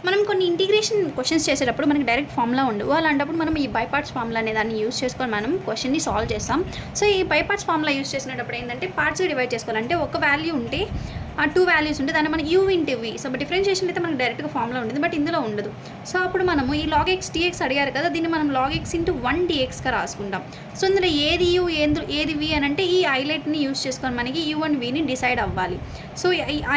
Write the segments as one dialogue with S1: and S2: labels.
S1: మనం కొన్ని integration questions చేసేటప్పుడు మనకి డైరెక్ట్ ఫార్ములా ఉండవు. అలాంటప్పుడు మనం ఈ బై పార్ట్స్ ఫార్ములా అనే దాన్ని యూస్ చేసుకొని మనం క్వశ్చన్ని సాల్వ్ చేస్తాం. సో ఈ బై పార్ట్స్ ఫార్ములా యూస్ చేసినప్పుడు ఏంటంటే పార్ట్స్గా డివైడ్ చేసుకోవాలంటే ఒక వాల్యూ ఉంటే ఆ 2 వాల్యూస్ ఉంటే దాన్ని మనం u into v. So differentiation అయితే మనకు డైరెక్ట్గా ఫార్ములా ఉంటుంది, బట్ ఇందులో ఉండదు. సో అప్పుడు మనము ఈ log x dx అడిగారు కదా, దీన్ని మనం log x ఇంటూ 1 dxగా రాసుకుంటాం. సో ఇందులో ఏది యూ ఏది వి అని అంటే ఈ ఐలెట్ని యూస్ చేసుకొని మనకి యూ అండ్ విని డిసైడ్ అవ్వాలి. సో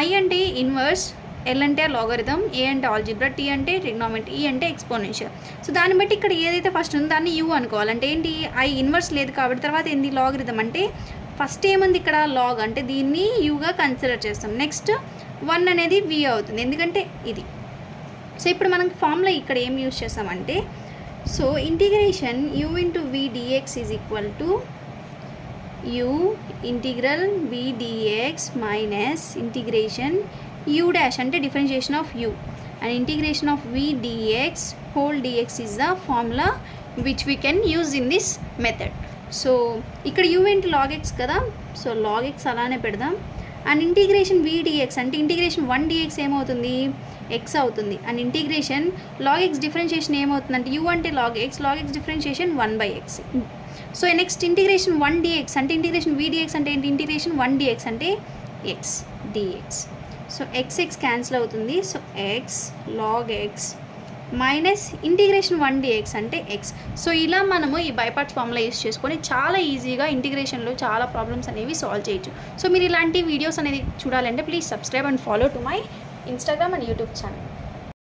S1: ఐ అంటే ఇన్వర్స్, ఎల్ అంటే లాగరిథం, ఏ అంటే ఆల్జిబ్రా, టీ అంటే ట్రిగ్నోమెట్రీ, ఈ అంటే ఎక్స్పోనెన్షియల్. సో దాన్ని బట్టి ఇక్కడ ఏదైతే ఫస్ట్ ఉందో దాన్ని యూ అనుకోవాలి. అంటే ఏంటి, ఐ ఇన్వర్స్ లేదు కాబట్టి తర్వాత ఏంది లాగరిథం అంటే ఫస్ట్ ఏముంది ఇక్కడ లాగ్, అంటే దీన్ని యూగా కన్సిడర్ చేస్తాం. నెక్స్ట్ 1 అనేది వి అవుతుంది ఎందుకంటే ఇది. సో ఇప్పుడు మనం ఫార్ములా ఇక్కడ ఏం యూజ్ చేస్తామంటే, so integration u into v dx is equal to u integral v dx minus integration u dash అంటే differentiation of u and integration of v dx whole dx is the formula which we can use in this method. So ఇక్కడ u into log x కదా, so log x అలానే పెడదాం. And integration v dx అంటే integration 1 dx ఏమవుతుంది, x అవుతుంది. And integration log x differentiation ఏమవుతుంది అంటే u అంటే log x differentiation 1/x. So next integration 1 dx అంటే ఇంటిగ్రేషన్ v dx అంటే ఏంటి, ఇంటిగ్రేషన్ 1 dx అంటే x dx. So x cancel అవుతుంది. So x log x minus integration 1 dx అంటే x. So ఇలా మనము ఈ బైపార్ట్స్ ఫార్ములా యూస్ చేసుకొని చాలా ఈజీగా ఇంటిగ్రేషన్లో చాలా ప్రాబ్లమ్స్ అనేవి సాల్వ్ చేయొచ్చు. సో మీరు ఇలాంటి వీడియోస్ అనేది చూడాలంటే please subscribe and follow to my Instagram and YouTube channel.